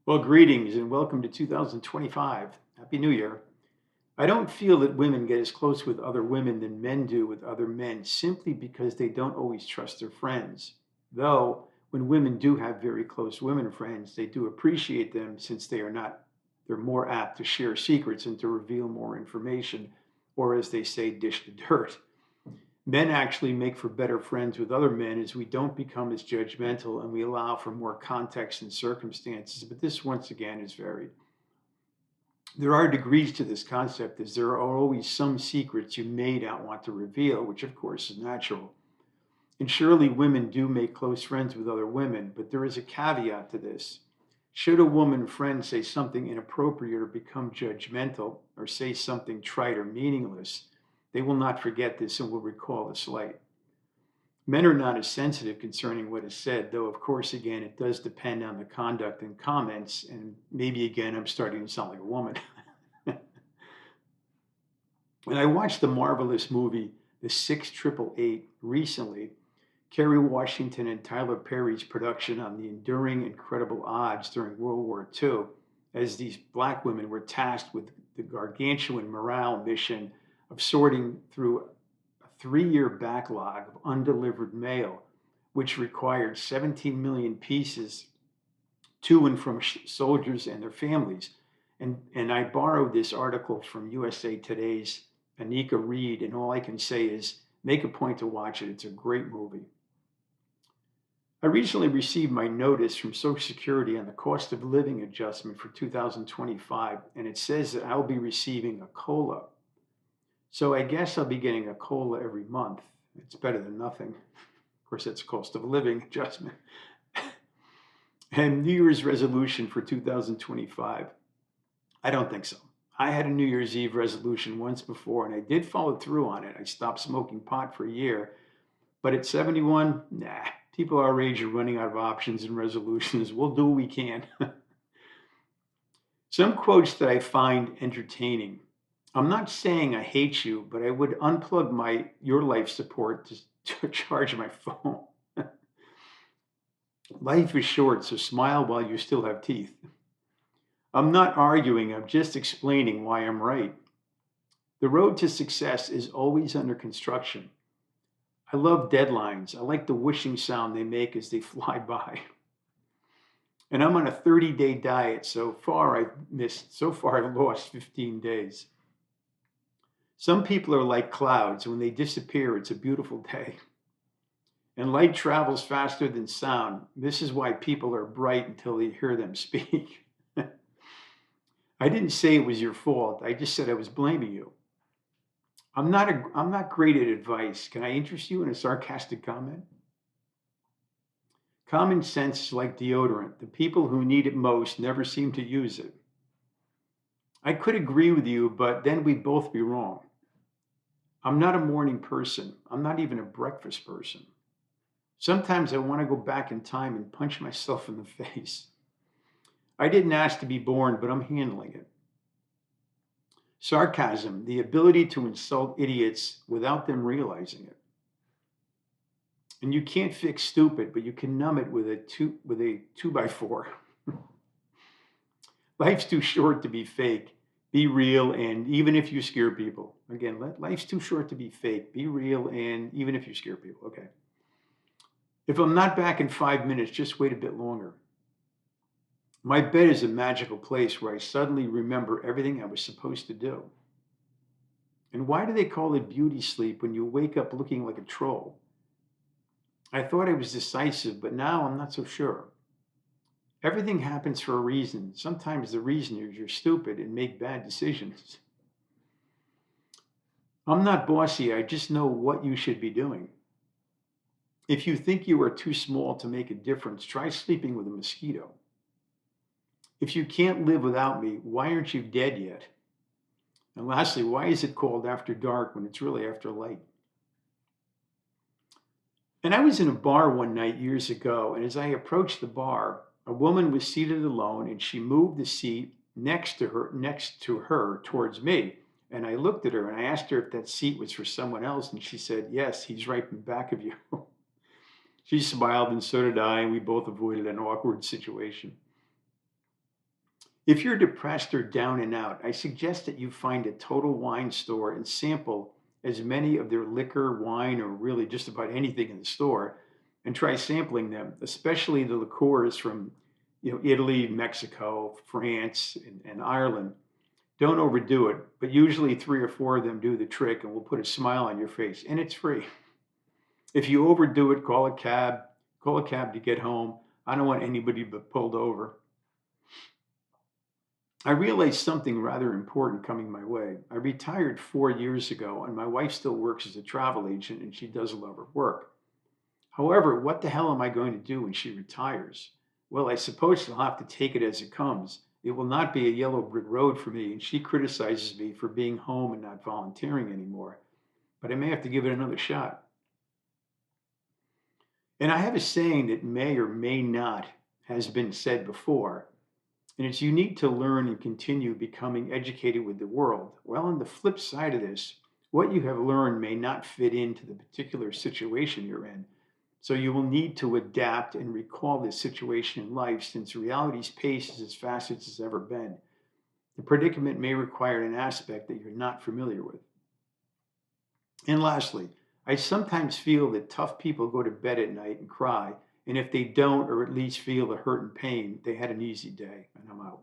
Well, greetings and welcome to 2025. Happy New Year. I don't feel that women get as close with other women than men do with other men simply because they don't always trust their friends. Though, when women do have very close women friends, they do appreciate them since they're more apt to share secrets and to reveal more information, or as they say, dish the dirt. Men actually make for better friends with other men as we don't become as judgmental and we allow for more context and circumstances. But this, once again, is varied. There are degrees to this concept, as there are always some secrets you may not want to reveal, which of course is natural. And surely women do make close friends with other women, but there is a caveat to this. Should a woman friend say something inappropriate or become judgmental or say something trite or meaningless, they will not forget this and will recall the slight. Men are not as sensitive concerning what is said, though, of course, again, it does depend on the conduct and comments. And maybe, again, I'm starting to sound like a woman. When I watched the marvelous movie, The 6888, recently, Kerry Washington and Tyler Perry's production on the enduring incredible odds during World War II, as these black women were tasked with the gargantuan morale mission of sorting through 3-year backlog of undelivered mail, which required 17 million pieces to and from soldiers and their families. And I borrowed this article from USA Today's Anika Reed, and all I can say is make a point to watch it. It's a great movie. I recently received my notice from Social Security on the cost of living adjustment for 2025, and it says that I'll be receiving a COLA. So I guess I'll be getting a COLA every month. It's better than nothing. Of course, that's a cost of living adjustment. And New Year's resolution for 2025. I don't think so. I had a New Year's Eve resolution once before, and I did follow through on it. I stopped smoking pot for a year. But at 71, nah, people our age are running out of options and resolutions. We'll do what we can. Some quotes that I find entertaining. I'm not saying I hate you, but I would unplug your life support to charge my phone. Life is short, so smile while you still have teeth. I'm not arguing, I'm just explaining why I'm right. The road to success is always under construction. I love deadlines. I like the whooshing sound they make as they fly by. And I'm on a 30-day diet. So far I've lost 15 days. Some people are like clouds. When they disappear, it's a beautiful day. And light travels faster than sound. This is why people are bright until they hear them speak. I didn't say it was your fault. I just said I was blaming you. I'm not great at advice. Can I interest you in a sarcastic comment? Common sense is like deodorant. The people who need it most never seem to use it. I could agree with you, but then we'd both be wrong. I'm not a morning person. I'm not even a breakfast person. Sometimes I want to go back in time and punch myself in the face. I didn't ask to be born, but I'm handling it. Sarcasm, the ability to insult idiots without them realizing it. And you can't fix stupid, but you can numb it with a 2x4. Life's too short to be fake. Be real, and even if you scare people. Again, life's too short to be fake. Be real, and even if you scare people. Okay. If I'm not back in 5 minutes, just wait a bit longer. My bed is a magical place where I suddenly remember everything I was supposed to do. And why do they call it beauty sleep when you wake up looking like a troll? I thought I was decisive, but now I'm not so sure. Everything happens for a reason. Sometimes the reason is you're stupid and make bad decisions. I'm not bossy, I just know what you should be doing. If you think you are too small to make a difference, try sleeping with a mosquito. If you can't live without me, why aren't you dead yet? And lastly, why is it called after dark when it's really after light? And I was in a bar one night years ago, and as I approached the bar, a woman was seated alone, and she moved the seat next to her towards me. And I looked at her and I asked her if that seat was for someone else, and she said, "Yes, he's right in back of you." She smiled, and so did I, and we both avoided an awkward situation. If you're depressed or down and out, I suggest that you find a Total Wine store and sample as many of their liquor, wine, or really just about anything in the store, and try sampling them, especially the liqueurs from Italy, Mexico, France, and Ireland. Don't overdo it, but usually three or four of them do the trick and will put a smile on your face, and it's free. If you overdo it, call a cab to get home. I don't want anybody but pulled over. I realized something rather important coming my way. I retired 4 years ago, and my wife still works as a travel agent, and she does love her work. However, what the hell am I going to do when she retires? Well, I suppose she'll have to take it as it comes. It will not be a yellow brick road for me, and she criticizes me for being home and not volunteering anymore. But I may have to give it another shot. And I have a saying that may or may not has been said before, and it's you need to learn and continue becoming educated with the world. Well, on the flip side of this, what you have learned may not fit into the particular situation you're in. So you will need to adapt and recall this situation in life since reality's pace is as fast as it's ever been. The predicament may require an aspect that you're not familiar with. And lastly, I sometimes feel that tough people go to bed at night and cry, and if they don't, or at least feel the hurt and pain, they had an easy day, and I'm out.